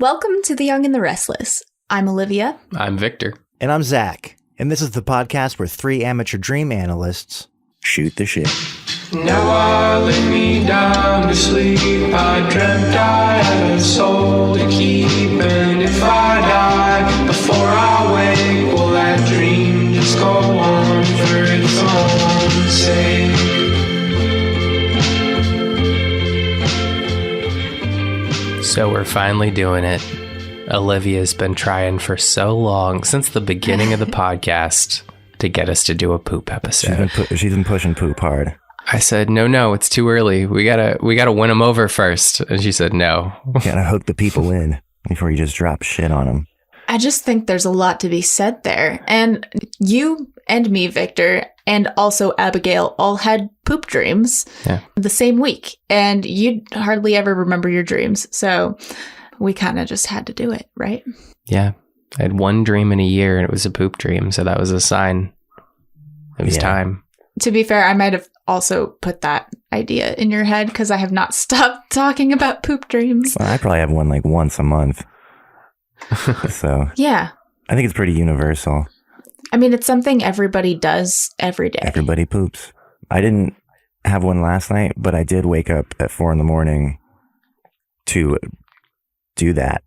Welcome to The Young and the Restless. I'm Olivia. I'm Victor. And I'm Zach. And this is the podcast where three amateur dream analysts shoot the shit. Now I lay me down to sleep. I dreamt I had a soul to keep. And if I die before I wake, will that dream just go on for its own sake? So we're finally doing it. Olivia's been trying for so long, since the beginning of the podcast, to get us to do a poop episode. She's been pushing poop hard. I said, no, it's too early. We gotta win them over first. And she said, no. Gotta hook the people in before you just drop shit on them. I just think there's a lot to be said there. And you and me, Victor, and also Abigail all had poop dreams the same week. And you hardly ever remember your dreams. So we kind of just had to do it, right? Yeah. I had one dream in a year and it was a poop dream. So that was a sign. It was time. To be fair, I might have also put that idea in your head because I have not stopped talking about poop dreams. Well, I probably have one like once a month. So yeah, I think it's pretty universal. I mean, it's something everybody does every day. Everybody poops. I didn't have one last night, but I did wake up at 4 a.m. to do that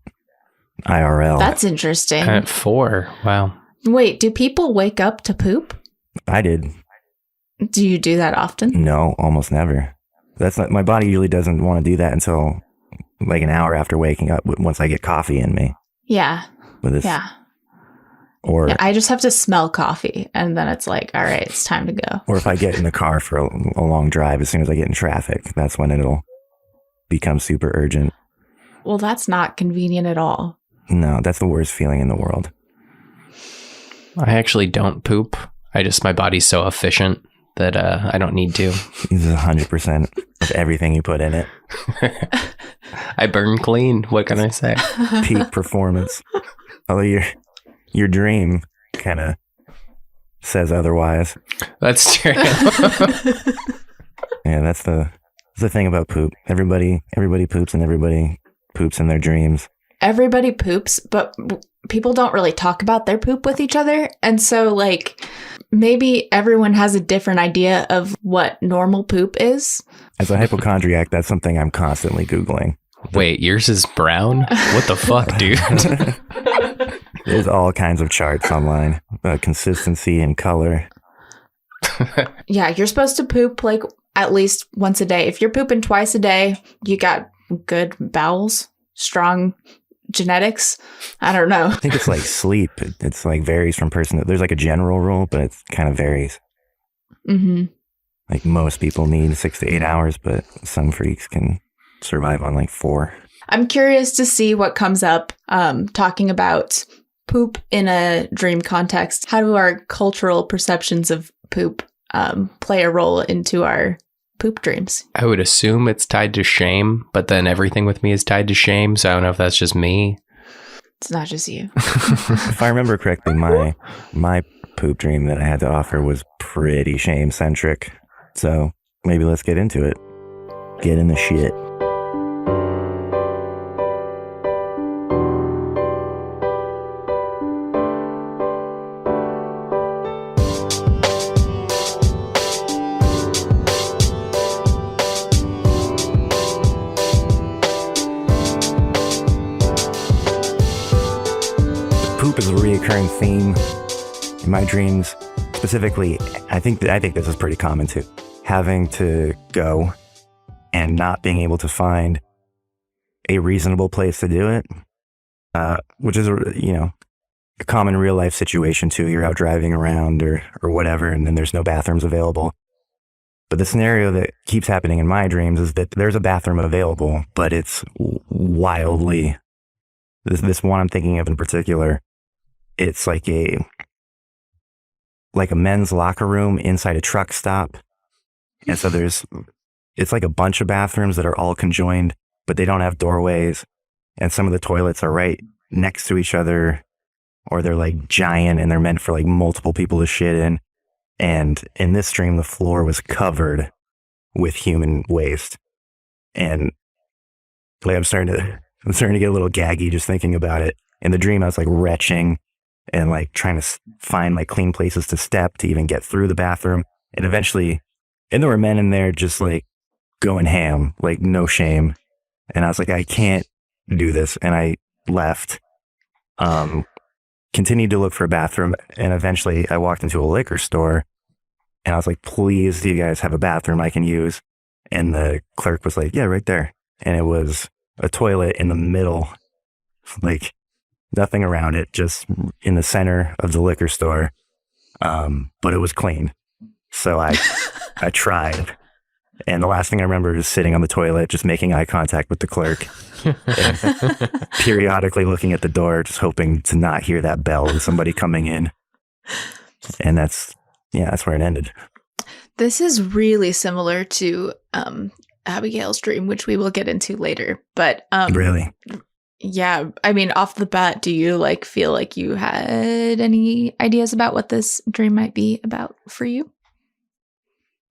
IRL. That's interesting. At 4. Wow. Wait, do people wake up to poop? I did. Do you do that often? No, almost never. That's not, my body usually doesn't want to do that until like an hour after waking up once I get coffee in me. Yeah. With this, yeah. Or I just have to smell coffee and then it's like, all right, it's time to go. Or if I get in the car for a long drive, as soon as I get in traffic, that's when it'll become super urgent. Well, that's not convenient at all. No, that's the worst feeling in the world. I actually don't poop. My body's so efficient that I don't need to. This is 100% of everything you put in it. I burn clean. What can I say? Peak performance. Although your dream kind of says otherwise. That's true. Yeah, that's the thing about poop. Everybody poops and everybody poops in their dreams. Everybody poops, but people don't really talk about their poop with each other. And so, like, maybe everyone has a different idea of what normal poop is. As a hypochondriac, that's something I'm constantly Googling. Wait, yours is brown? What the fuck, dude? There's all kinds of charts online. Consistency and color. Yeah, you're supposed to poop, like, at least once a day. If you're pooping twice a day, you got good bowels, strong genetics. I don't know. I think it's like sleep. It's like varies from person. There's like a general rule, but it kind of varies. Mm-hmm. Like most people need 6 to 8 hours, but some freaks can survive on like 4. I'm curious to see what comes up talking about poop in a dream context. How do our cultural perceptions of poop play a role into our poop dreams? I would assume it's tied to shame, but then everything with me is tied to shame, so I don't know if that's just me. It's not just you. If I remember correctly, my poop dream that I had to offer was pretty shame-centric. So maybe let's get into it. Get in the shit. Poop is a reoccurring theme in my dreams. Specifically, I think this is pretty common too. Having to go and not being able to find a reasonable place to do it, which is a common real life situation too. You're out driving around or whatever, and then there's no bathrooms available. But the scenario that keeps happening in my dreams is that there's a bathroom available, but it's wildly. This one I'm thinking of in particular. It's like a men's locker room inside a truck stop. And so it's like a bunch of bathrooms that are all conjoined, but they don't have doorways. And some of the toilets are right next to each other, or they're like giant and they're meant for like multiple people to shit in. And in this dream, the floor was covered with human waste. And like, I'm starting to I'm starting to get a little gaggy just thinking about it. In the dream, I was like retching and like trying to find like clean places to step to even get through the bathroom. And eventually, and there were men in there just like going ham, like no shame. And I was like, I can't do this. And I left, continued to look for a bathroom. And eventually I walked into a liquor store and I was like, please, do you guys have a bathroom I can use? And the clerk was like, yeah, right there. And it was a toilet in the middle, like nothing around it, just in the center of the liquor store. But it was clean. So I tried. And the last thing I remember is sitting on the toilet, just making eye contact with the clerk, and periodically looking at the door, just hoping to not hear that bell of somebody coming in. And that's where it ended. This is really similar to Abigail's dream, which we will get into later. But really, yeah, I mean, off the bat, do you like feel like you had any ideas about what this dream might be about for you?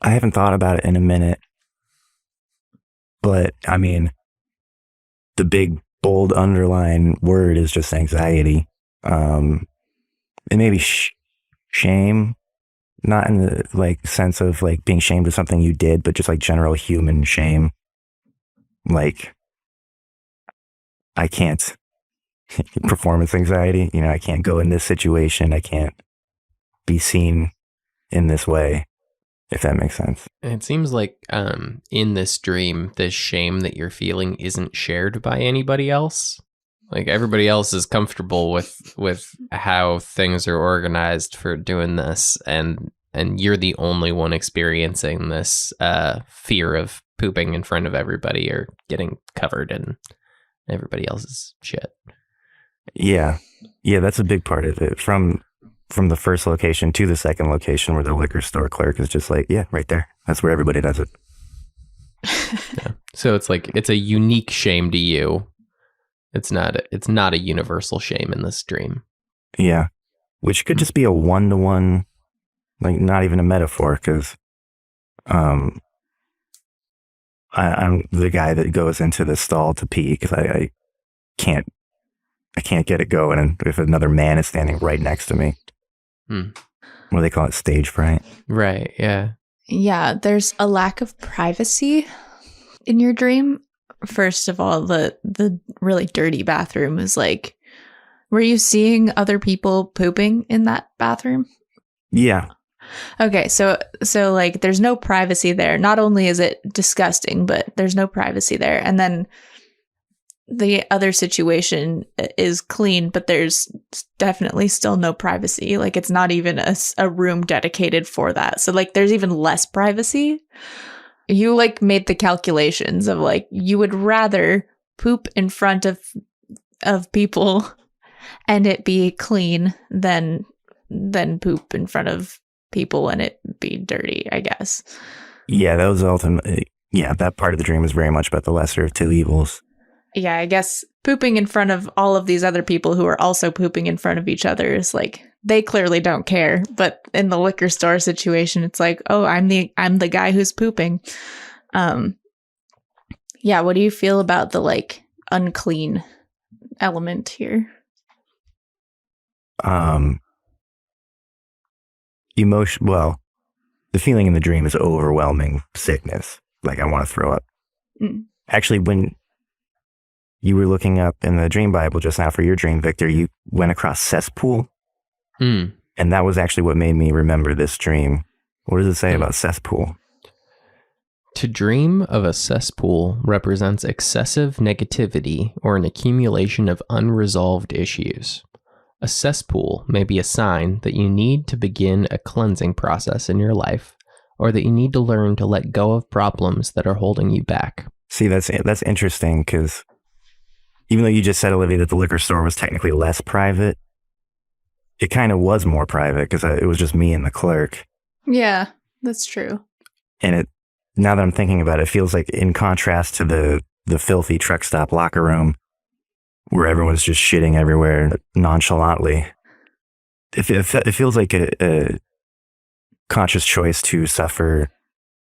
I haven't thought about it in a minute, but I mean, the big, bold underline word is just anxiety. And maybe shame, not in the like sense of like being shamed of something you did, but just like general human shame. Like, I can't performance anxiety, I can't go in this situation. I can't be seen in this way. If that makes sense. It seems like in this dream, the shame that you're feeling isn't shared by anybody else. Like everybody else is comfortable with how things are organized for doing this, and you're the only one experiencing this fear of pooping in front of everybody or getting covered in everybody else's shit. Yeah, that's a big part of it. From the first location to the second location where the liquor store clerk is just like, yeah, right there. That's where everybody does it. Yeah. So it's like, it's a unique shame to you. It's not a universal shame in this dream. Yeah. Which could just be a one-to-one, like not even a metaphor, because I'm the guy that goes into the stall to pee because I can't get it going. And if another man is standing right next to me, what do they call it? Stage fright. Right. Yeah. Yeah. There's a lack of privacy in your dream. First of all, the really dirty bathroom is like, were you seeing other people pooping in that bathroom? Yeah. Okay. So like there's no privacy there. Not only is it disgusting, but there's no privacy there. And then the other situation is clean, but there's definitely still no privacy. Like it's not even a room dedicated for that. So like there's even less privacy. You like made the calculations of like you would rather poop in front of people and it be clean than poop in front of people and it be dirty, I guess. Yeah, that was ultimately, that part of the dream is very much about the lesser of two evils. Yeah, I guess pooping in front of all of these other people who are also pooping in front of each other is like, they clearly don't care. But in the liquor store situation, it's like, oh, I'm the guy who's pooping. Yeah, what do you feel about the like unclean element here? Well, the feeling in the dream is overwhelming sickness. Like I want to throw up. Actually, when you were looking up in the dream Bible just now for your dream, Victor, you went across cesspool. And that was actually what made me remember this dream. What does it say about cesspool? To dream of a cesspool represents excessive negativity or an accumulation of unresolved issues. A cesspool may be a sign that you need to begin a cleansing process in your life, or that you need to learn to let go of problems that are holding you back. See, that's interesting because even though you just said, Olivia, that the liquor store was technically less private, it kind of was more private because it was just me and the clerk. Yeah, that's true. And now that I'm thinking about it, it feels like in contrast to the filthy truck stop locker room where everyone's just shitting everywhere nonchalantly, it feels like a conscious choice to suffer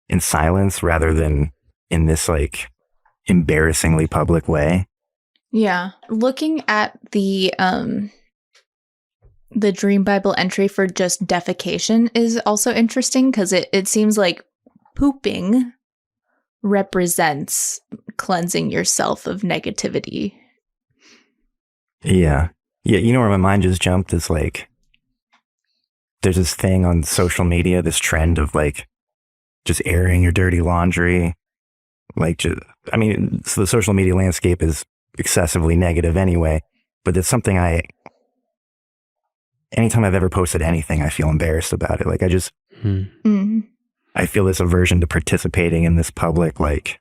in silence rather than in this like embarrassingly public way. Yeah. Looking at the Dream Bible entry for just defecation is also interesting because it seems like pooping represents cleansing yourself of negativity. Yeah. Yeah, you know where my mind just jumped is like, there's this thing on social media, this trend of like just airing your dirty laundry. Like, so the social media landscape is excessively negative anyway, but it's something anytime I've ever posted anything, I feel embarrassed about it. Like I feel this aversion to participating in this public, like,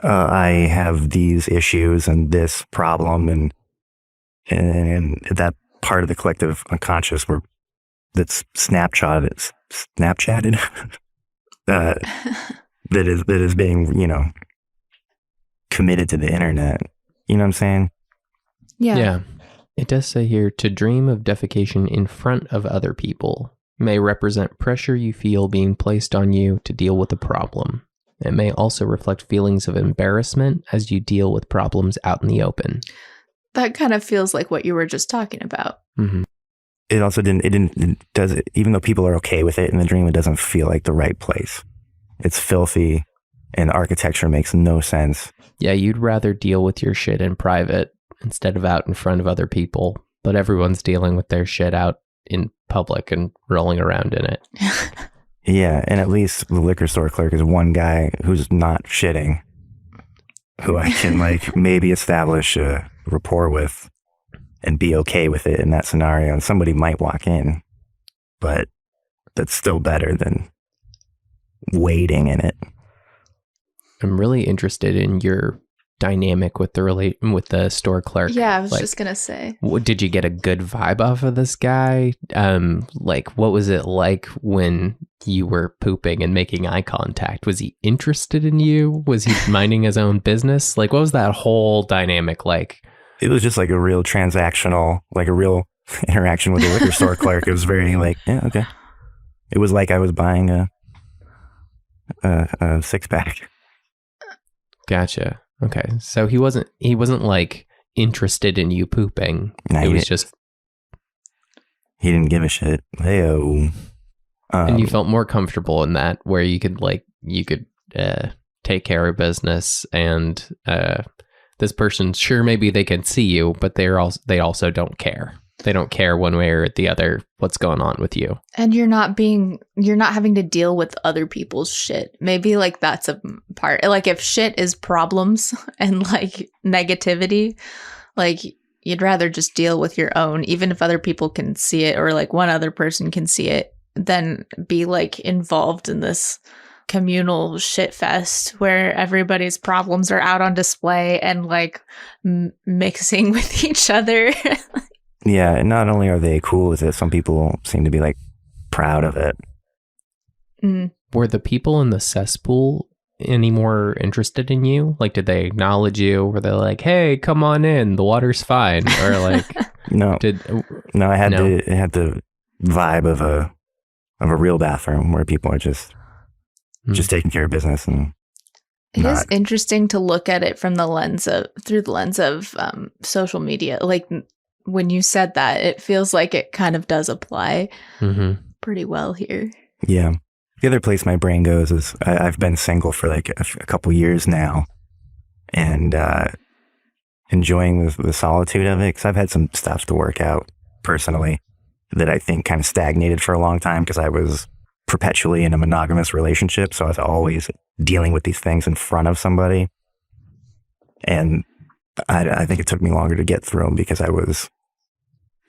I have these issues and this problem and that part of the collective unconscious that's Snapchatted, that is being, committed to the internet. You know what I'm saying? Yeah. It does say here, to dream of defecation in front of other people may represent pressure you feel being placed on you to deal with a problem. It may also reflect feelings of embarrassment as you deal with problems out in the open. That kind of feels like what you were just talking about. Mm-hmm. It also even though people are okay with it in the dream, it doesn't feel like the right place. It's filthy and the architecture makes no sense. Yeah, you'd rather deal with your shit in private instead of out in front of other people, but everyone's dealing with their shit out in public and rolling around in it. Yeah, and at least the liquor store clerk is one guy who's not shitting, who I can like maybe establish a rapport with and be okay with it in that scenario. And somebody might walk in, but that's still better than waiting in it. I'm really interested in your dynamic with the store clerk. Yeah, I was just gonna say. Did you get a good vibe off of this guy? Like, what was it like when you were pooping and making eye contact? Was he interested in you? Was he minding his own business? Like, what was that whole dynamic like? It was just like a real transactional, like a real interaction with the liquor store clerk. It was very like, yeah, okay. It was like I was buying a 6-pack. Gotcha. Okay, so he wasn't like interested in you pooping. No, it was just he didn't give a shit. Hey-o. And you felt more comfortable in that, where you could take care of business, and this person, sure, maybe they can see you, but they also don't care. They don't care one way or the other what's going on with you. And you're not having to deal with other people's shit. Maybe like that's a part. Like if shit is problems and like negativity, like you'd rather just deal with your own, even if other people can see it or like one other person can see it, than be like involved in this communal shit fest where everybody's problems are out on display and like mixing with each other. Yeah, and not only are they cool with it, some people seem to be like proud of it. Mm. Were the people in the cesspool any more interested in you? Like, did they acknowledge you? Were they like, "Hey, come on in, the water's fine," or like, No, I had the vibe of a real bathroom where people are just taking care of business. And it is interesting to look at it from through the lens of social media. Like when you said that, it feels like it kind of does apply pretty well here. Yeah. The other place my brain goes is I've been single for like a couple years now, and enjoying the solitude of it, because I've had some stuff to work out personally that I think kind of stagnated for a long time because I was perpetually in a monogamous relationship. So I was always dealing with these things in front of somebody. And I think it took me longer to get through them because I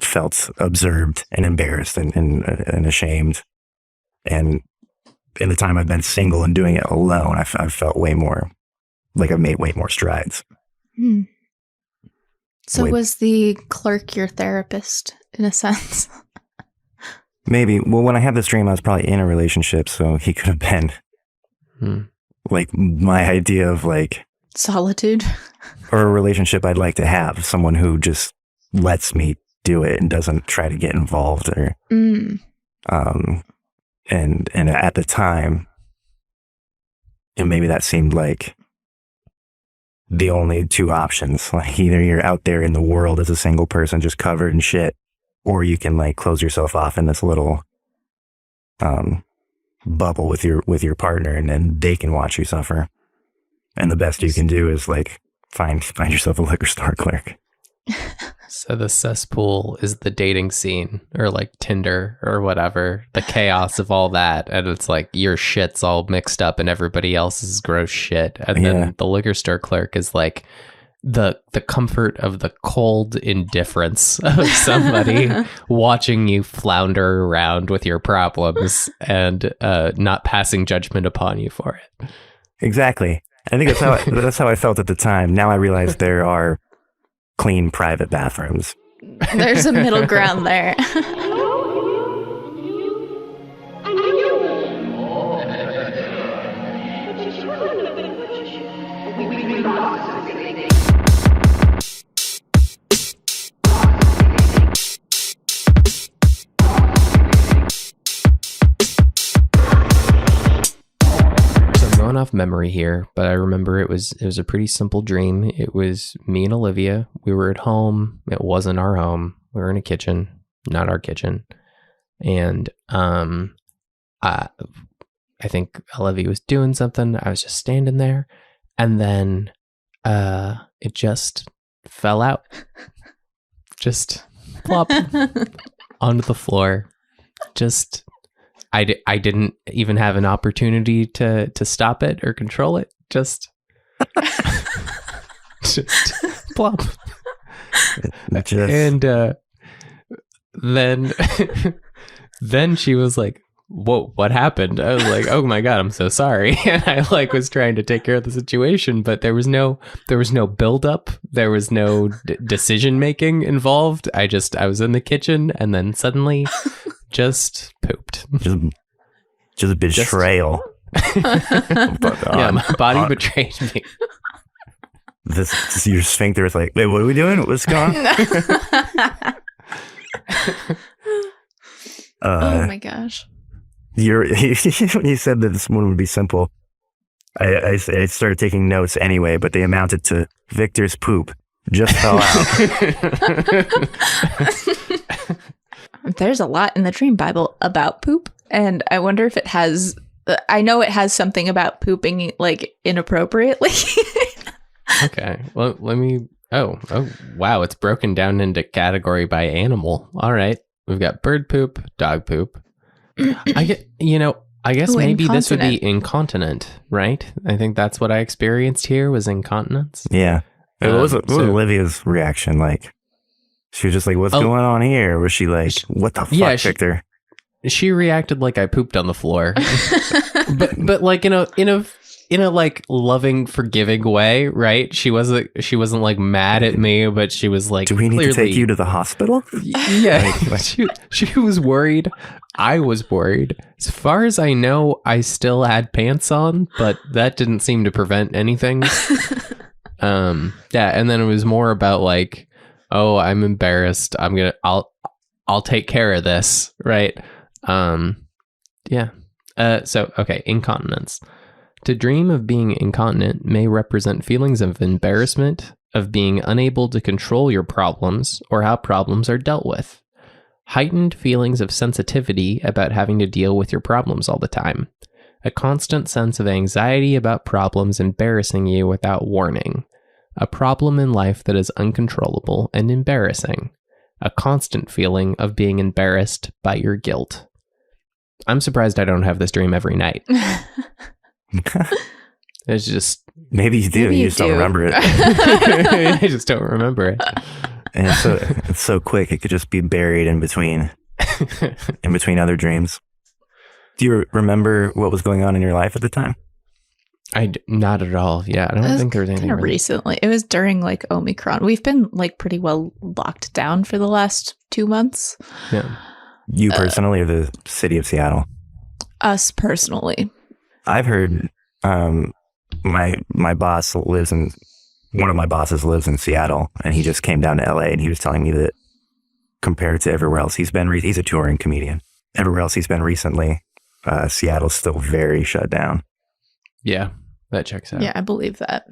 felt observed and embarrassed and ashamed. And in the time I've been single and doing it alone, I've felt way more like I've made way more strides. Hmm. So was the clerk your therapist in a sense? Maybe. Well, when I had this dream, I was probably in a relationship, so he could have been like my idea of like solitude, or a relationship I'd like to have. Someone who just lets me do it and doesn't try to get involved or, and at the time, and maybe that seemed like the only two options. Like either you're out there in the world as a single person just covered in shit, or you can like close yourself off in this little bubble with your partner, and then they can watch you suffer. And the best you can do is like find yourself a liquor store clerk. So the cesspool is the dating scene, or like Tinder or whatever, the chaos of all that. And it's like your shit's all mixed up and everybody else's gross shit. And then the liquor store clerk is like the comfort of the cold indifference of somebody watching you flounder around with your problems and not passing judgment upon you for it. Exactly. I think that's how I felt at the time. Now I realize there are clean private bathrooms. There's a middle ground there. Off memory here, but I remember it was a pretty simple dream. It was me and Olivia. We were at home. It wasn't our home. We were in a kitchen, not our kitchen. And I think Olivia was doing something. I was just standing there, and then it just fell out. Just plop onto the floor. Just I didn't even have an opportunity to stop it or control it. Just plop. And then she was like, "Whoa, what happened?" I was like, "Oh my God, I'm so sorry." And I like was trying to take care of the situation, but there was no buildup. There was no decision making involved. I was in the kitchen, and then suddenly just pooped. Just a betrayal. Yeah, my body betrayed me. This your sphincter is like, wait, what are we doing? What's going on? Oh my gosh. When you said that this one would be simple, I started taking notes anyway, but they amounted to Victor's poop just fell out. There's a lot in the Dream Bible about poop, and I wonder if it has. I know it has something about pooping like inappropriately. Okay, well, let me. Oh, wow! It's broken down into category by animal. All right, we've got bird poop, dog poop. I guess maybe this would be incontinent, right? I think that's what I experienced here was incontinence. Yeah. What was Olivia's reaction like? She was just like, "What's going on here?" Or was she like, "What the fuck, Victor?" She reacted like I pooped on the floor, but like in a like loving, forgiving way, right? She wasn't like mad at me, but she was like, "Do we need to take you to the hospital?" Yeah, she was worried. I was worried. As far as I know, I still had pants on, but that didn't seem to prevent anything. Yeah, and then it was more about like, oh, I'm embarrassed. I'll take care of this, right? Yeah. So okay, incontinence. To dream of being incontinent may represent feelings of embarrassment, of being unable to control your problems or how problems are dealt with. Heightened feelings of sensitivity about having to deal with your problems all the time. A constant sense of anxiety about problems embarrassing you without warning. A problem in life that is uncontrollable and embarrassing. A constant feeling of being embarrassed by your guilt. I'm surprised I don't have this dream every night. It's just... Maybe you do. Maybe you just don't remember it. I just don't remember it. And it's so quick. It could just be buried in between other dreams. Do you remember what was going on in your life at the time? Not at all. Yeah, I don't think there was anything really. Recently. It was during like Omicron. We've been like pretty well locked down for the last 2 months. Yeah. You personally, or the city of Seattle? Us personally. I've heard my boss lives in. One of my bosses lives in Seattle, and he just came down to LA, and he was telling me that compared to everywhere else he's been, he's a touring comedian. Everywhere else he's been recently, Seattle's still very shut down. Yeah, that checks out. Yeah, I believe that.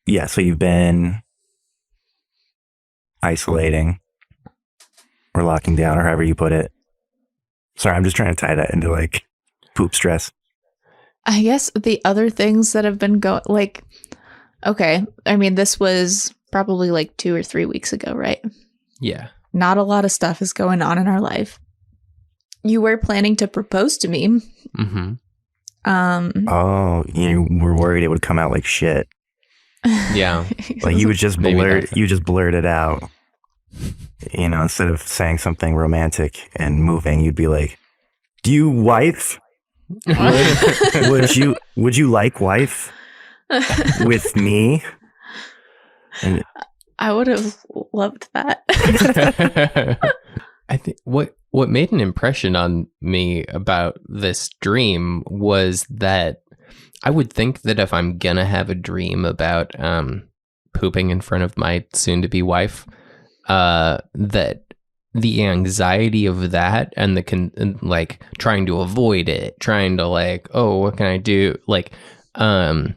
Yeah, so you've been isolating or locking down or however you put it. Sorry, I'm just trying to tie that into like poop stress. I guess the other things that have been going, like, okay, I mean, this was probably like 2 or 3 weeks ago, right? Yeah. Not a lot of stuff is going on in our life. You were planning to propose to me. Mm-hmm. Oh, you were worried it would come out like shit. Yeah. Like you would just blurt it out. You know, instead of saying something romantic and moving, you'd be like, "Do you wife? Would you like wife with me?" And I would have loved that. I think what made an impression on me about this dream was that I would think that if I'm gonna have a dream about pooping in front of my soon-to-be wife, that the anxiety of that and the like trying to avoid it, trying to like, oh, what can I do? Like, that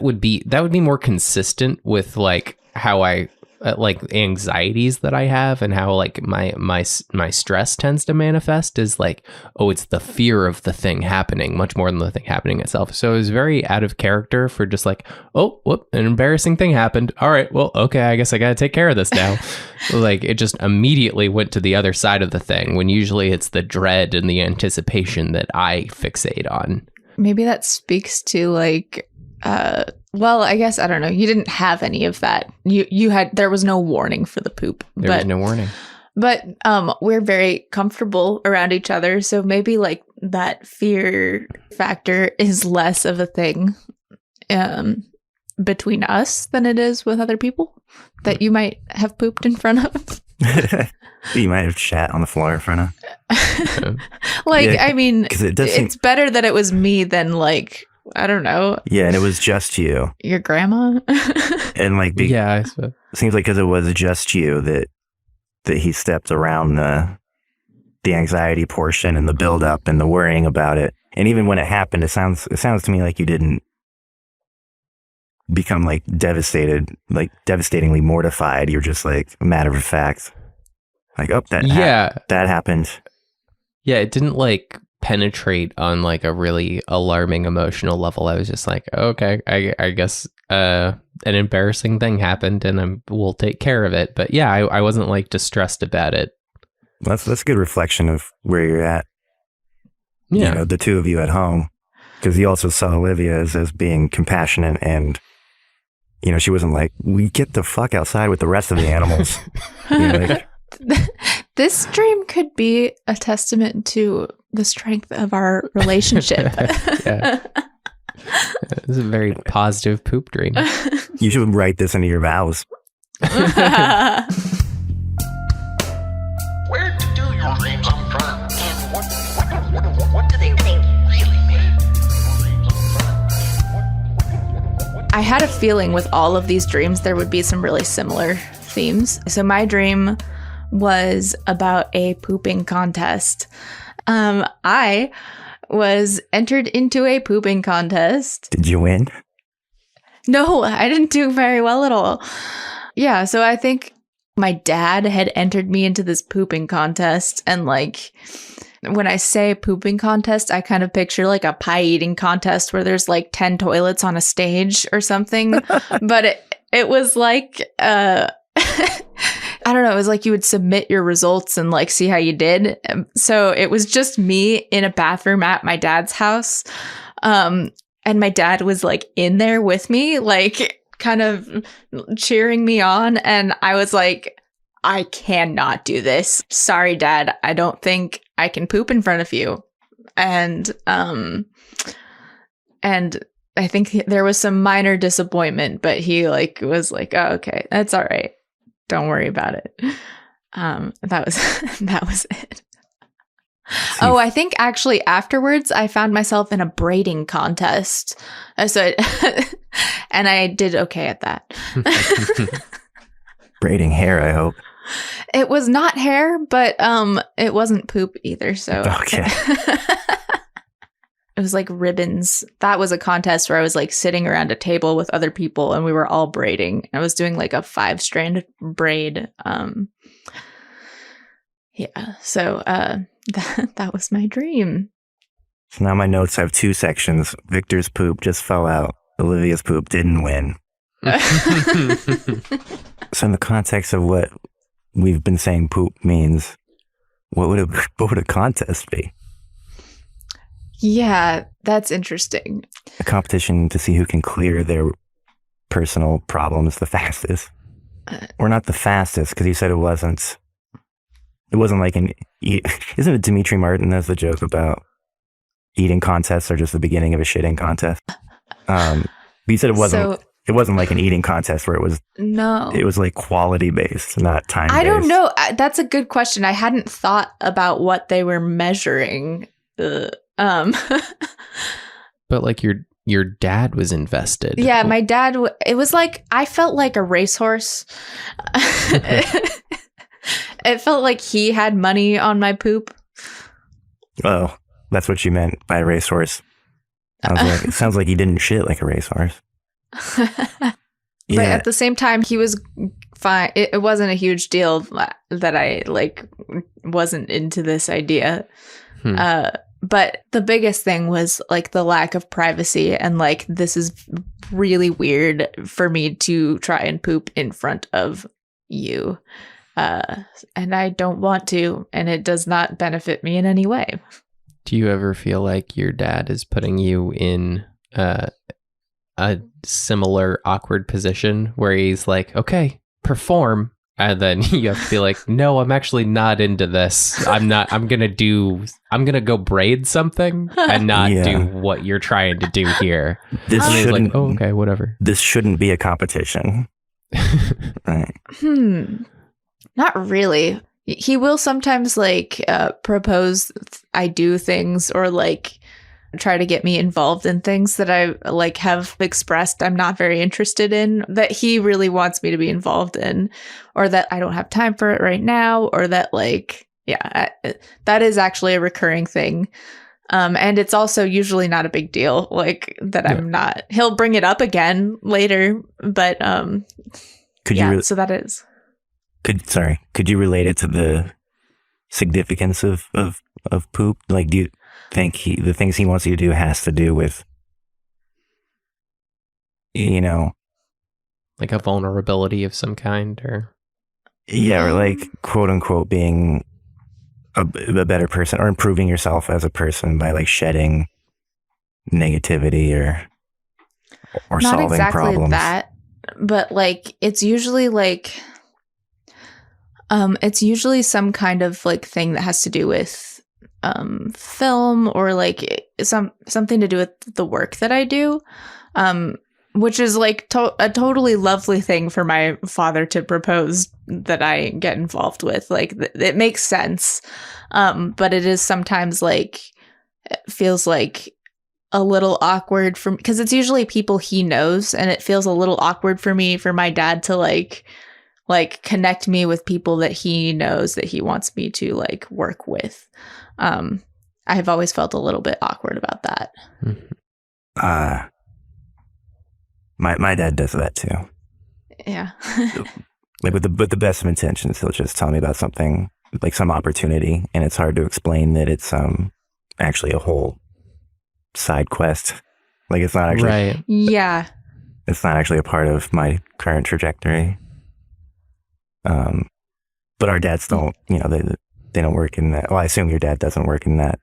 would be more consistent with like how I like anxieties that I have and how like my stress tends to manifest is like, oh, it's the fear of the thing happening much more than the thing happening itself. So it was very out of character for just like, oh, whoop, an embarrassing thing happened. All right, well, okay, I guess I got to take care of this now. Like it just immediately went to the other side of the thing when usually it's the dread and the anticipation that I fixate on. Maybe that speaks to like, well, I guess, I don't know. You didn't have any of that. There was no warning for the poop. There was no warning. But we're very comfortable around each other. So maybe like that fear factor is less of a thing between us than it is with other people that you might have pooped in front of. You might have shat on the floor in front of. Like, yeah, I mean, it's better that it was me than like, I don't know. Yeah, and it was just you. Your grandma? And like, yeah, I suppose. It seems like because it was just you that he stepped around the anxiety portion and the build up and the worrying about it. And even when it happened, it sounds to me like you didn't become like devastatingly mortified. You're just like a matter of fact, like, oh, that happened. Yeah, it didn't like penetrate on like a really alarming emotional level. I was just like, okay, I guess an embarrassing thing happened and we'll take care of it. But yeah, I wasn't like distressed about it. That's a good reflection of where you're at. Yeah. You know, the two of you at home, because you also saw Olivia as being compassionate and, you know, she wasn't like, we get the fuck outside with the rest of the animals. You know, like, this dream could be a testament to the strength of our relationship. Yeah. This is a very positive poop dream. You should write this into your vows. Where do your dreams come from? And what do they really mean? I had a feeling with all of these dreams there would be some really similar themes. So my dream was about a pooping contest. I was entered into a pooping contest. Did you win? No, I didn't do very well at all. Yeah, so I think my dad had entered me into this pooping contest. And like, when I say pooping contest, I kind of picture like a pie eating contest where there's like 10 toilets on a stage or something. But it was like, I don't know. It was like you would submit your results and like see how you did. So it was just me in a bathroom at my dad's house. And my dad was like in there with me, like kind of cheering me on. And I was like, I cannot do this. Sorry, Dad. I don't think I can poop in front of you. And I think there was some minor disappointment, but he like was like, oh, okay, that's all right. Don't worry about it. That was it. Oh, I think actually afterwards I found myself in a braiding contest. And I did okay at that. Braiding hair, I hope. It was not hair, but it wasn't poop either, so. Okay. it was like ribbons. That was a contest where I was like sitting around a table with other people and we were all braiding. I was doing like a 5-strand braid. So that was my dream. So now my notes have 2 sections. Victor's poop just fell out. Olivia's poop didn't win. So in the context of what we've been saying poop means, what would a contest be? Yeah, that's interesting. A competition to see who can clear their personal problems the fastest. Or not the fastest, because you said it wasn't like isn't it Dimitri Martin has the joke about eating contests are just the beginning of a shitting contest? But you said it wasn't like an eating contest where it was like quality based, not time based. I don't know. That's a good question. I hadn't thought about what they were measuring. But like your dad was invested. Yeah, my dad, it was like, I felt like a racehorse. It felt like he had money on my poop. Oh, that's what you meant by a racehorse. It sounds like he didn't shit like a racehorse. But at the same time, he was fine. It wasn't a huge deal that I like wasn't into this idea. But the biggest thing was like the lack of privacy and like, this is really weird for me to try and poop in front of you. And I don't want to, and it does not benefit me in any way. Do you ever feel like your dad is putting you in a similar awkward position where he's like, okay, perform. And then you have to be like, no, I'm actually not into this. I'm going to go braid something and not do what you're trying to do here. This shouldn't, like, oh, okay, whatever. This shouldn't be a competition. Right. Not really. He will sometimes like propose I do things or like try to get me involved in things that I like have expressed I'm not very interested in, that he really wants me to be involved in, or that I don't have time for it right now, or that like, that is actually a recurring thing. And it's also usually not a big deal, like that I'm not, he'll bring it up again later, but so that is. Could you relate it to the significance of poop? Like, do you think the things he wants you to do has to do with, like a vulnerability of some kind, or or like quote unquote being a better person or improving yourself as a person by like shedding negativity or not solving exactly problems? That, but like it's usually some kind of like thing that has to do with film or like something to do with the work that I do, which is like a totally lovely thing for my father to propose that I get involved with. Like it makes sense, but it is sometimes like it feels like a little awkward for me because it's usually people he knows, and it feels a little awkward for my dad to like connect me with people that he knows that he wants me to like work with. I have always felt a little bit awkward about that. My dad does that too. Yeah. Like with the best of intentions, he'll just tell me about something, like some opportunity, and it's hard to explain that it's actually a whole side quest. Like it's not actually right. Yeah. It's not actually a part of my current trajectory. But our dads don't, they don't work in that. Well, I assume your dad doesn't work in that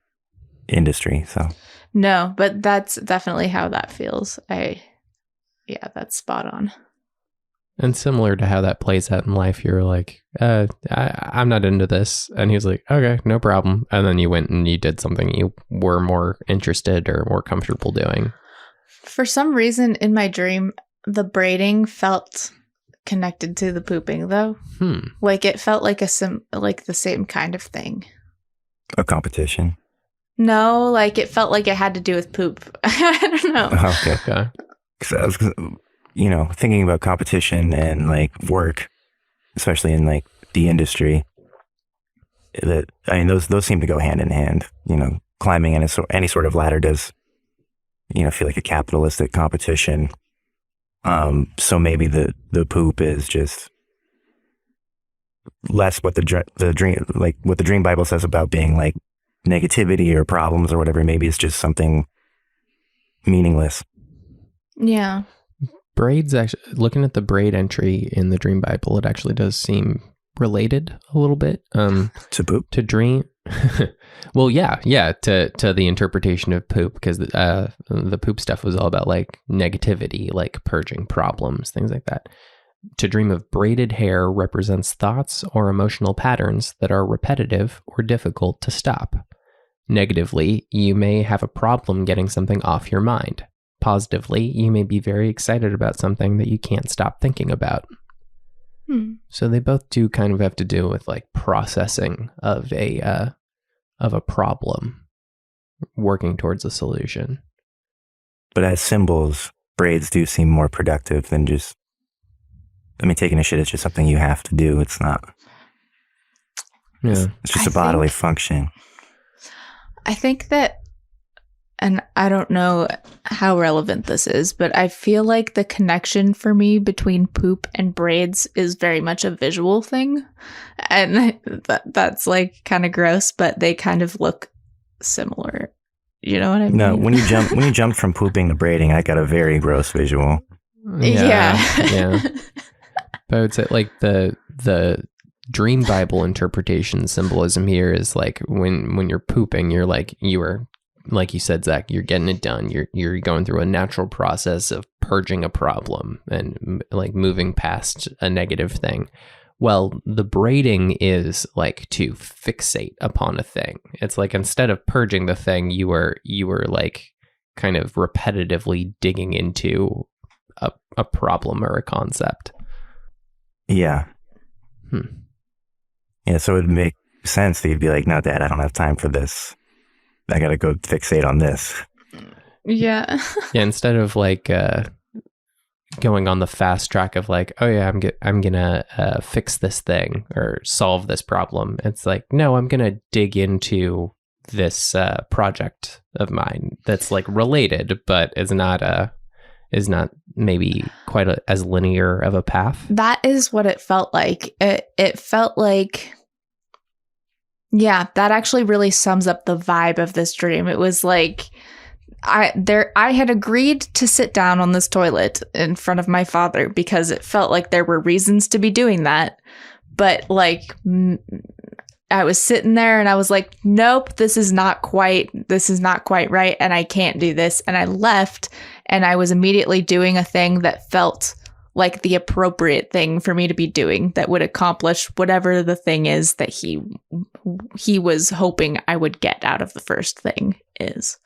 industry, so. No, but that's definitely how that feels. That's spot on. And similar to how that plays out in life, you're like, I'm not into this. And he was like, okay, no problem. And then you went and you did something you were more interested or more comfortable doing. For some reason in my dream, the braiding felt connected to the pooping though. Like it felt like the same kind of thing. A competition? No, like it felt like it had to do with poop. I don't know. Okay. Because I was, thinking about competition and like work, especially in like the industry. Those seem to go hand in hand. Climbing any sort of ladder does feel like a capitalistic competition. So maybe the poop is just less what the dream, like what the Dream Bible says about being like negativity or problems or whatever. Maybe it's just something meaningless. Yeah. Braids, actually, looking at the braid entry in the Dream Bible, it actually does seem related a little bit. To poop? To dream. Well, yeah, to the interpretation of poop, because the poop stuff was all about like negativity, like purging problems, things like that. To dream of braided hair represents thoughts or emotional patterns that are repetitive or difficult to stop. Negatively, you may have a problem getting something off your mind. Positively, you may be very excited about something that you can't stop thinking about. So they both do kind of have to do with like processing of a problem, working towards a solution. But as symbols, braids do seem more productive than just, taking a shit is just something you have to do. It's not. Yeah. It's just a bodily function. I think that, and I don't know how relevant this is, but I feel like the connection for me between poop and braids is very much a visual thing. And that's like kind of gross, but they kind of look similar. You know what I mean? No, when you jumped from pooping to braiding, I got a very gross visual. Yeah. But I would say like the Dream Bible interpretation symbolism here is like when you're pooping, you're like, like you said, Zach, you're getting it done. You're going through a natural process of purging a problem and like moving past a negative thing. Well, the braiding is like to fixate upon a thing. It's like instead of purging the thing, you were like kind of repetitively digging into a problem or a concept. Yeah. Yeah, so it would make sense that you'd be like, no, Dad, I don't have time for this. I got to go fixate on this. Yeah. Yeah, instead of like going on the fast track of like, oh yeah, I'm gonna fix this thing or solve this problem. It's like, no, I'm gonna dig into this project of mine that's like related, but is not maybe quite as linear of a path. That is what it felt like. It felt like, yeah, that actually really sums up the vibe of this dream. It was like I had agreed to sit down on this toilet in front of my father because it felt like there were reasons to be doing that. But like I was sitting there and I was like, nope, this is not quite right. And I can't do this. And I left and I was immediately doing a thing that felt like the appropriate thing for me to be doing that would accomplish whatever the thing is that he was hoping I would get out of the first thing is.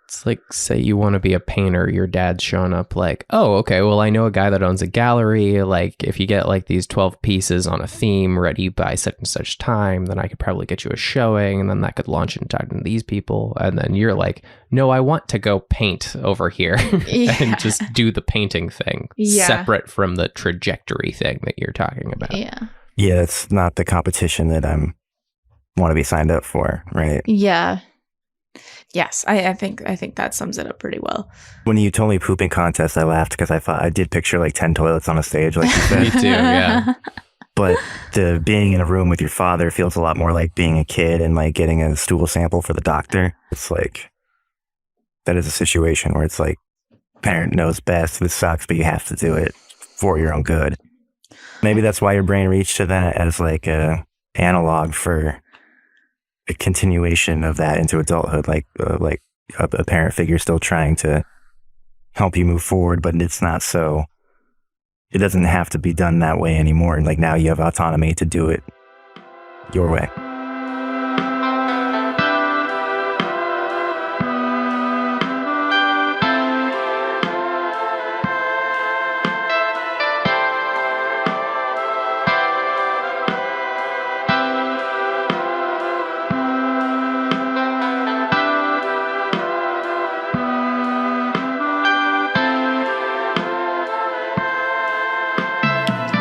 It's like, say you want to be a painter, your dad's showing up like, oh, okay, well, I know a guy that owns a gallery. Like, if you get like these 12 pieces on a theme ready by such and such time, then I could probably get you a showing, and then that could launch into these people. And then you're like, no, I want to go paint over here and just do the painting thing separate from the trajectory thing that you're talking about. Yeah. Yeah, it's not the competition that I want to be signed up for, right? Yeah. Yes, I think that sums it up pretty well. When you told me pooping contest, I laughed because I thought I did picture like 10 toilets on a stage, like you said. Me too, yeah. But the being in a room with your father feels a lot more like being a kid and like getting a stool sample for the doctor. It's like, that is a situation where it's like, parent knows best, this sucks, but you have to do it for your own good. Maybe that's why your brain reached to that as like a analog for a continuation of that into adulthood, like a parent figure still trying to help you move forward, but it's not so. It doesn't have to be done that way anymore. Like now you have autonomy to do it your way.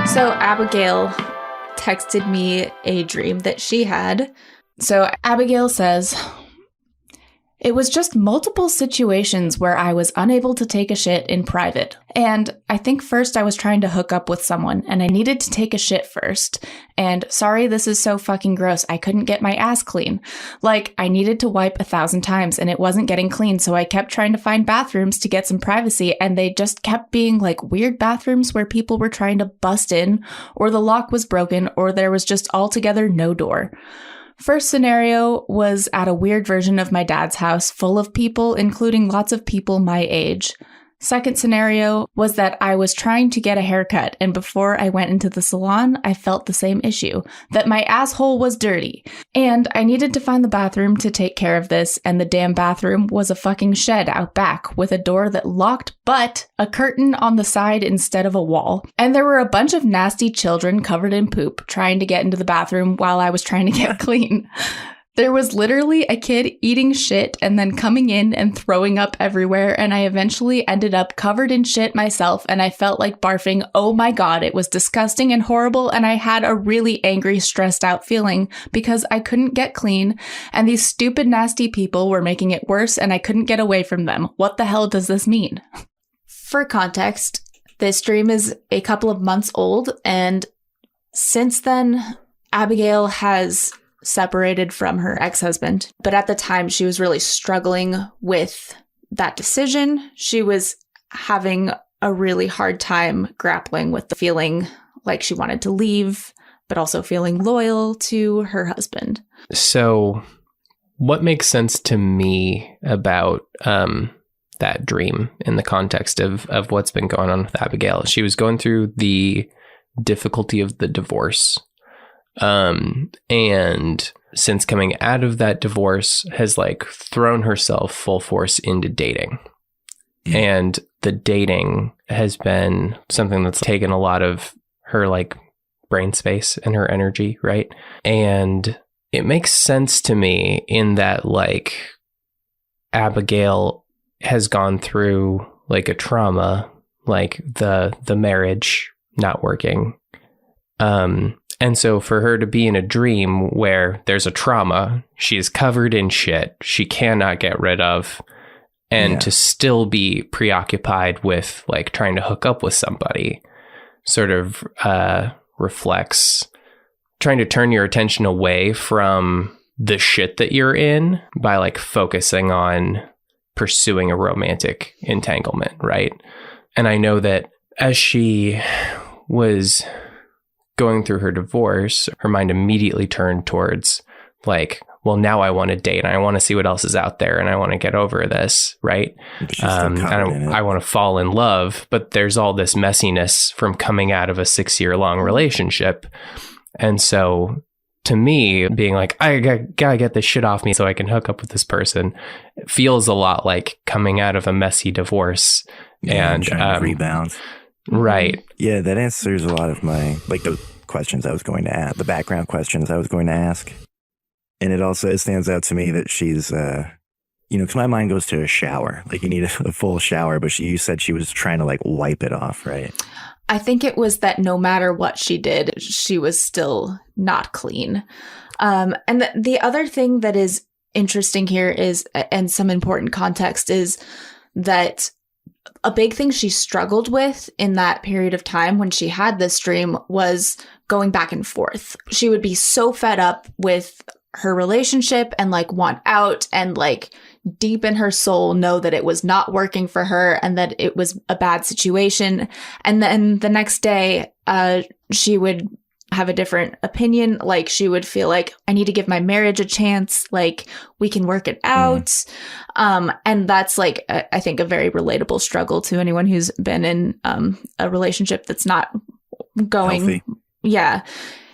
So Abigail texted me a dream that she had. So Abigail says, It was just multiple situations where I was unable to take a shit in private. And I think first I was trying to hook up with someone and I needed to take a shit first. And sorry, this is so fucking gross. I couldn't get my ass clean. Like, I needed to wipe 1,000 times and it wasn't getting clean. So I kept trying to find bathrooms to get some privacy. And they just kept being like weird bathrooms where people were trying to bust in, or the lock was broken, or there was just altogether no door. First scenario was at a weird version of my dad's house full of people, including lots of people my age. Second scenario was that I was trying to get a haircut, and before I went into the salon, I felt the same issue, that my asshole was dirty. And I needed to find the bathroom to take care of this, and the damn bathroom was a fucking shed out back with a door that locked, but a curtain on the side instead of a wall. And there were a bunch of nasty children covered in poop trying to get into the bathroom while I was trying to get clean. There was literally a kid eating shit and then coming in and throwing up everywhere, and I eventually ended up covered in shit myself, and I felt like barfing. Oh my god, it was disgusting and horrible, and I had a really angry, stressed out feeling because I couldn't get clean, and these stupid, nasty people were making it worse, and I couldn't get away from them. What the hell does this mean? For context, this dream is a couple of months old, and since then, Abigail has separated from her ex-husband. But at the time, she was really struggling with that decision. She was having a really hard time grappling with the feeling like she wanted to leave, but also feeling loyal to her husband. So what makes sense to me about that dream in the context of what's been going on with Abigail? She was going through the difficulty of the divorce. And since coming out of that divorce has like thrown herself full force into dating. Yeah. And the dating has been something that's taken a lot of her like brain space and her energy, right? And it makes sense to me in that like Abigail has gone through like a trauma, like the marriage not working. And so for her to be in a dream where there's a trauma, she is covered in shit she cannot get rid of, and to still be preoccupied with like trying to hook up with somebody sort of reflects trying to turn your attention away from the shit that you're in by like focusing on pursuing a romantic entanglement, right? And I know that as she was going through her divorce, her mind immediately turned towards like, well, now I want to date and I want to see what else is out there and I want to get over this, right? I want to fall in love, but there's all this messiness from coming out of a 6-year-long relationship. And so to me, being like, I gotta get this shit off me so I can hook up with this person, it feels a lot like coming out of a messy divorce and trying to rebound. Right. Yeah, that answers a lot of my, like the questions I was going to ask, the background questions I was going to ask. And it stands out to me that she's, because my mind goes to a shower. Like you need a full shower, but you said she was trying to like wipe it off, right? I think it was that no matter what she did, she was still not clean. And the other thing that is interesting here is, and some important context is that a big thing she struggled with in that period of time when she had this dream was going back and forth. She would be so fed up with her relationship and like want out and like deep in her soul know that it was not working for her and that it was a bad situation. And then the next day, she would have a different opinion. Like she would feel like, I need to give my marriage a chance. Like we can work it out. And that's like, I think a very relatable struggle to anyone who's been in a relationship that's not going. Healthy.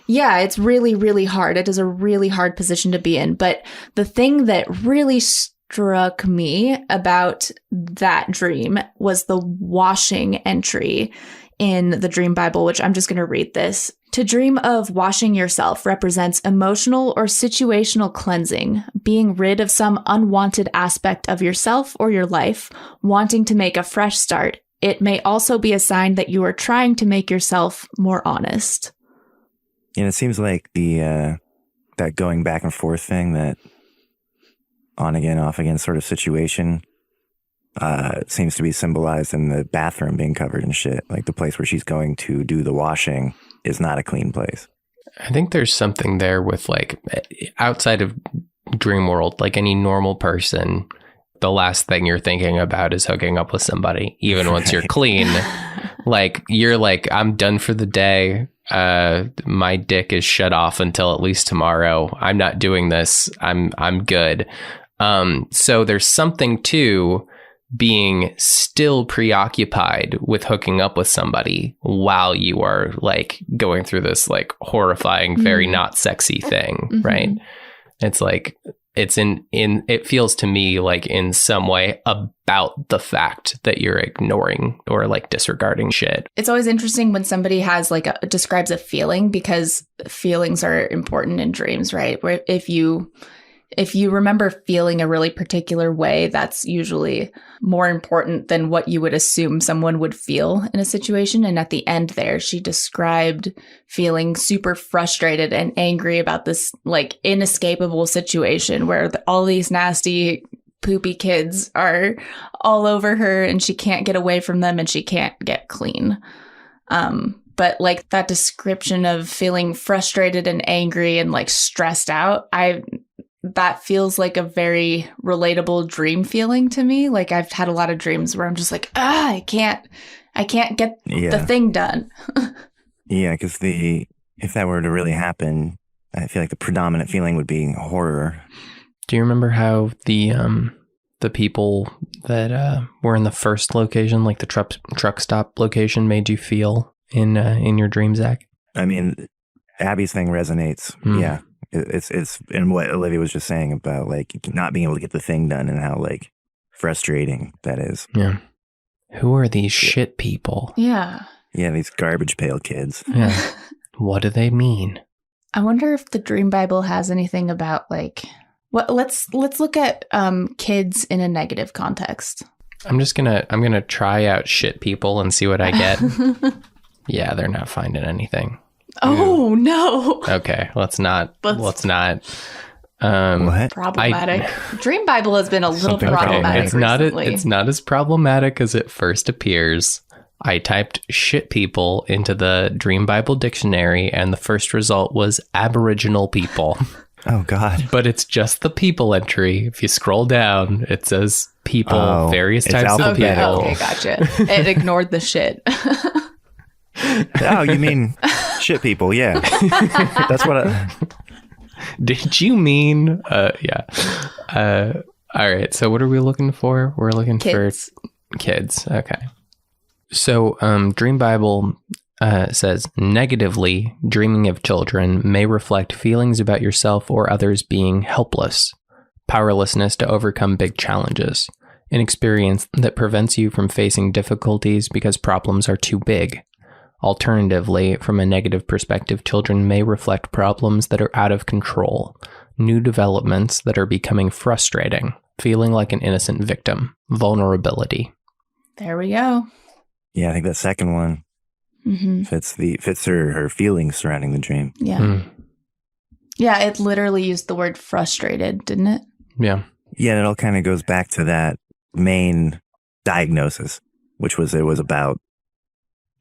Yeah, it's really, really hard. It is a really hard position to be in. But the thing that really struck me about that dream was the washing entry in the Dream Bible, which I'm just going to read this. To dream of washing yourself represents emotional or situational cleansing, being rid of some unwanted aspect of yourself or your life, wanting to make a fresh start. It may also be a sign that you are trying to make yourself more honest. And it seems like the that going back and forth thing that on again, off again sort of situation seems to be symbolized in the bathroom being covered in shit. Like the place where she's going to do the washing is not a clean place. I think there's something there with like outside of dream world, like any normal person, the last thing you're thinking about is hooking up with somebody, even once you're clean. Like you're like, I'm done for the day. My dick is shut off until at least tomorrow. I'm not doing this. I'm good. So there's something to being still preoccupied with hooking up with somebody while you are like going through this like horrifying, very not sexy thing, right? It's like it's it feels to me like in some way about the fact that you're ignoring or like disregarding shit. It's always interesting when somebody has like describes a feeling, because feelings are important in dreams, right? Where if you remember feeling a really particular way, that's usually more important than what you would assume someone would feel in a situation. And at the end there, she described feeling super frustrated and angry about this like inescapable situation where all these nasty, poopy kids are all over her and she can't get away from them and she can't get clean. But like that description of feeling frustrated and angry and like stressed out, that feels like a very relatable dream feeling to me. Like I've had a lot of dreams where I'm just like, I can't get the thing done. Yeah, because if that were to really happen, I feel like the predominant feeling would be horror. Do you remember how the people that were in the first location, like the truck stop location, made you feel in your dream, Zach? I mean, Abby's thing resonates. Yeah. It's in what Olivia was just saying about like not being able to get the thing done and how like frustrating that is. Yeah. Who are these shit people? Yeah. Yeah, these garbage pail kids. Yeah. What do they mean? I wonder if the Dream Bible has anything about like let's look at kids in a negative context. I'm gonna try out shit people and see what I get. Yeah, they're not finding anything. Oh no. Okay, let's not. What? Problematic. Dream Bible has been a little problematic recently. It's not as problematic as it first appears. I typed shit people into the Dream Bible dictionary and the first result was Aboriginal people. Oh God. But it's just the people entry. If you scroll down, it says people, various types of people. Okay, gotcha. It ignored the shit. Oh, you mean shit people? Yeah, that's what. Did you mean? Yeah. All right. So, what are we looking for? We're looking for kids. Okay. So, Dream Bible says negatively dreaming of children may reflect feelings about yourself or others being helpless, powerlessness to overcome big challenges, an experience that prevents you from facing difficulties because problems are too big. Alternatively, from a negative perspective, children may reflect problems that are out of control, new developments that are becoming frustrating, feeling like an innocent victim, vulnerability. There we go. Yeah, I think that second one fits her feelings surrounding the dream. Yeah. Yeah, it literally used the word frustrated, didn't it? Yeah. Yeah, it all kind of goes back to that main diagnosis, which was it was about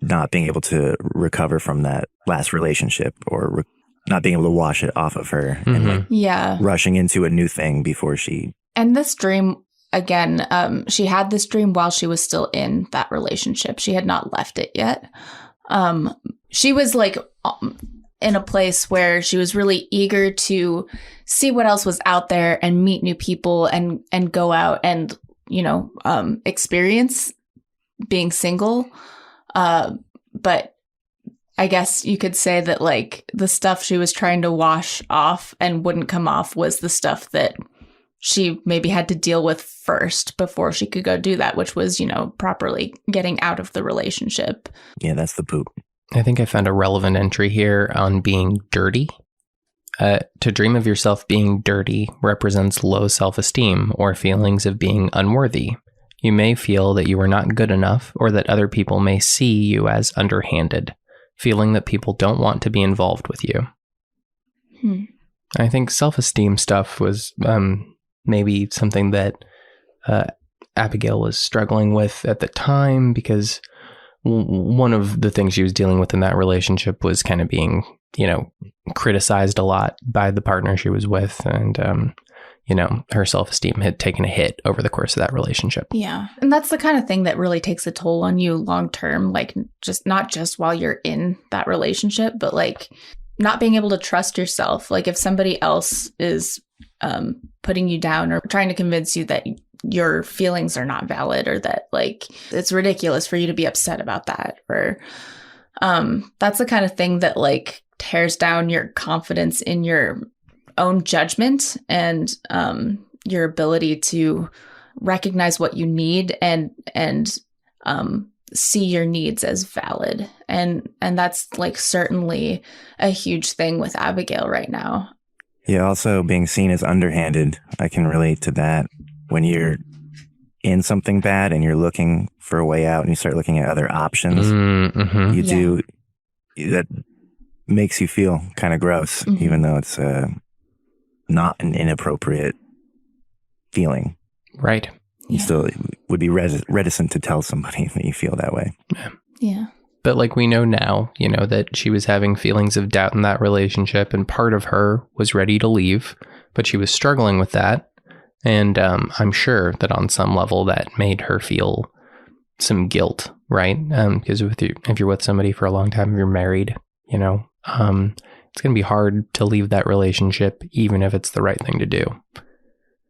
not being able to recover from that last relationship or not being able to wash it off of her and like rushing into a new thing before she. And this dream, again, she had this dream while she was still in that relationship. She had not left it yet. She was like in a place where she was really eager to see what else was out there and meet new people and go out and, experience being single. But I guess you could say that like the stuff she was trying to wash off and wouldn't come off was the stuff that she maybe had to deal with first before she could go do that, which was, properly getting out of the relationship. Yeah, that's the poop. I think I found a relevant entry here on being dirty. To dream of yourself being dirty represents low self-esteem or feelings of being unworthy. You may feel that you are not good enough or that other people may see you as underhanded, feeling that people don't want to be involved with you. I think self-esteem stuff was maybe something that Abigail was struggling with at the time, because one of the things she was dealing with in that relationship was kind of being, criticized a lot by the partner she was with. And, her self-esteem had taken a hit over the course of that relationship. Yeah. And that's the kind of thing that really takes a toll on you long term, like just not just while you're in that relationship, but like not being able to trust yourself. Like if somebody else is putting you down or trying to convince you that your feelings are not valid, or that like it's ridiculous for you to be upset about that, or that's the kind of thing that like tears down your confidence in your own judgment and your ability to recognize what you need and see your needs as valid. And that's like certainly a huge thing with Abigail right now. Yeah, also being seen as underhanded. I can relate to that. When you're in something bad and you're looking for a way out and you start looking at other options, that makes you feel kind of gross, even though it's not an inappropriate feeling. Right. You still would be reticent to tell somebody that you feel that way. Yeah. But like we know now, that she was having feelings of doubt in that relationship, and part of her was ready to leave, but she was struggling with that. And I'm sure that on some level that made her feel some guilt, right? Because if you're with somebody for a long time, if you're married, it's going to be hard to leave that relationship, even if it's the right thing to do.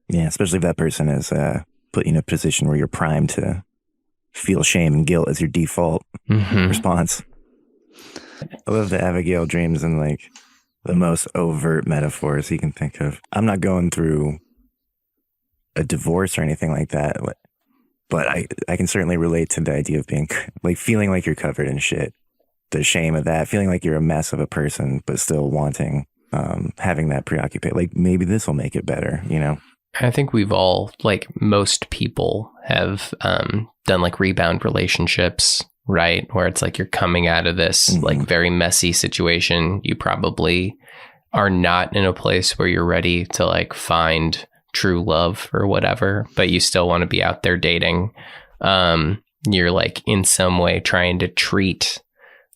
Yeah, especially if that person is put you in a position where you're primed to feel shame and guilt as your default response. I love the Abigail dreams and like the most overt metaphors you can think of. I'm not going through a divorce or anything like that, but I can certainly relate to the idea of being like feeling like you're covered in shit, the shame of that, feeling like you're a mess of a person, but still wanting, having that preoccupate, like maybe this will make it better, I think we've all, like most people have done like rebound relationships, right? Where it's like you're coming out of this like very messy situation. You probably are not in a place where you're ready to like find true love or whatever, but you still want to be out there dating. You're like in some way trying to treat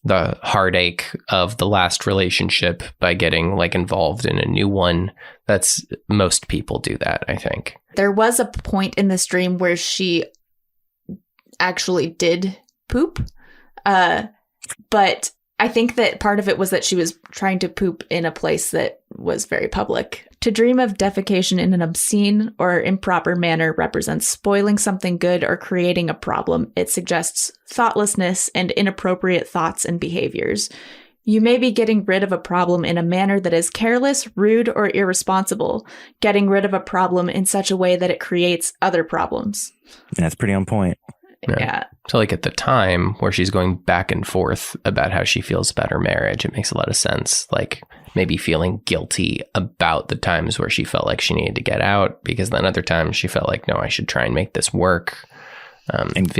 the heartache of the last relationship by getting like involved in a new one. That's most people do that, I think. There was a point in this dream where she actually did poop. But I think that part of it was that she was trying to poop in a place that was very public. To dream of defecation in an obscene or improper manner represents spoiling something good or creating a problem. It suggests thoughtlessness and inappropriate thoughts and behaviors. You may be getting rid of a problem in a manner that is careless, rude, or irresponsible, getting rid of a problem in such a way that it creates other problems. That's pretty on point. Yeah. So like at the time where she's going back and forth about how she feels about her marriage, it makes a lot of sense. Like maybe feeling guilty about the times where she felt like she needed to get out, because then other times she felt like, no, I should try and make this work. And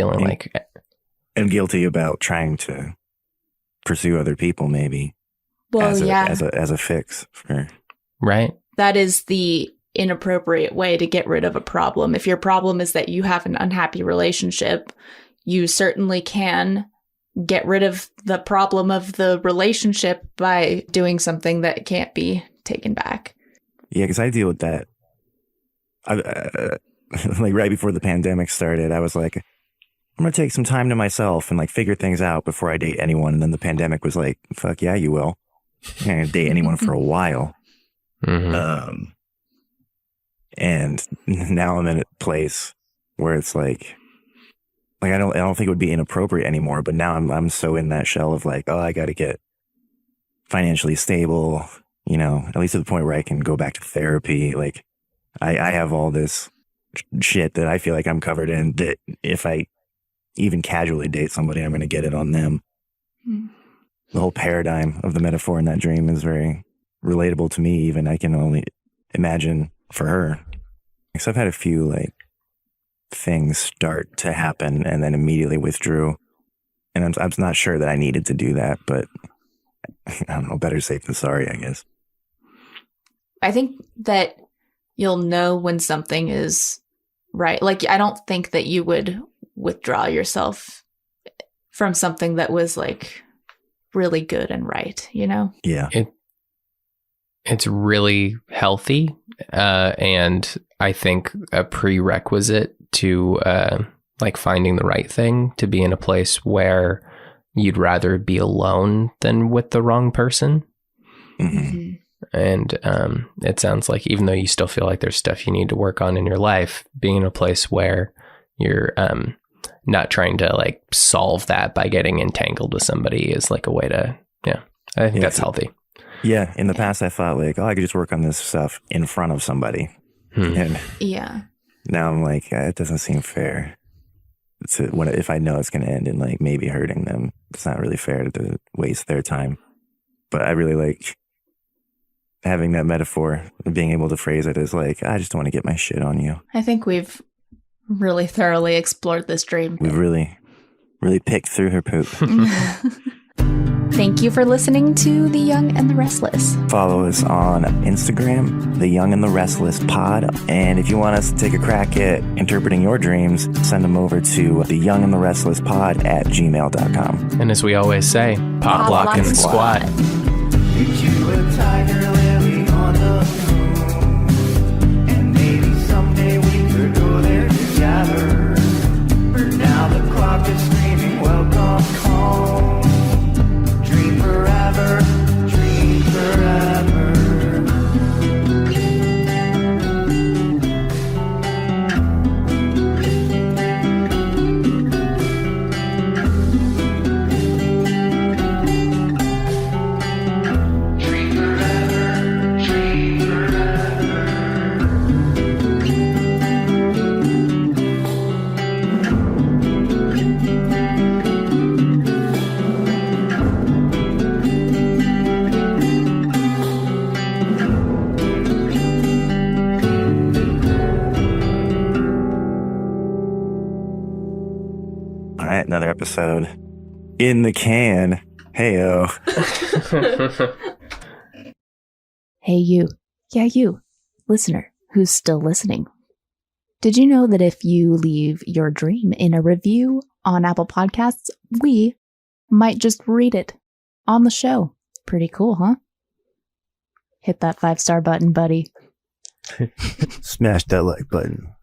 guilty about trying to pursue other people, maybe. Well, as a fix for her. Right. That is the inappropriate way to get rid of a problem. If your problem is that you have an unhappy relationship, you certainly can get rid of the problem of the relationship by doing something that can't be taken back. Yeah, because I deal with that. Like right before the pandemic started, I was like, I'm going to take some time to myself and like figure things out before I date anyone. And then the pandemic was like, fuck yeah, you will. You're not going to date anyone for a while. And now I'm in a place where it's like I don't think it would be inappropriate anymore, but now I'm so in that shell of like, oh, I got to get financially stable, at least to the point where I can go back to therapy. Like I have all this shit that I feel like I'm covered in, that if I even casually date somebody, I'm going to get it on them. The whole paradigm of the metaphor in that dream is very relatable to me. Even I can only imagine for her. So I've had a few like things start to happen and then immediately withdrew. And I'm not sure that I needed to do that, but I don't know, better safe than sorry, I guess. I think that you'll know when something is right. Like, I don't think that you would withdraw yourself from something that was like really good and right, you know? Yeah. It's really healthy. And I think a prerequisite to like finding the right thing, to be in a place where you'd rather be alone than with the wrong person. Mm-hmm. And it sounds like, even though you still feel like there's stuff you need to work on in your life, being in a place where you're not trying to like solve that by getting entangled with somebody is like a way to, I think that's healthy. Yeah. In the past, I thought like, I could just work on this stuff in front of somebody. And now I'm like, it doesn't seem fair. If I know it's going to end in like maybe hurting them, it's not really fair to waste their time. But I really like having that metaphor, being able to phrase it as like, I just don't want to get my shit on you. I think we've really thoroughly explored this dream. We've really, really picked through her poop. Thank you for listening to The Young and the Restless. Follow us on Instagram, The Young and the Restless Pod. And if you want us to take a crack at interpreting your dreams, send them over to theyoungandtherestlesspod@gmail.com. And as we always say, pop, lock, and squat. You a tiger lily on the moon, and maybe someday we could go there together. For now the clock is screaming, welcome home. Dream forever, dream forever. All right, another episode in the can. Hey-o. Hey, you. Yeah, you. Listener who's still listening. Did you know that if you leave your dream in a review on Apple Podcasts, we might just read it on the show? Pretty cool, huh? Hit that 5-star button, buddy. Smash that like button.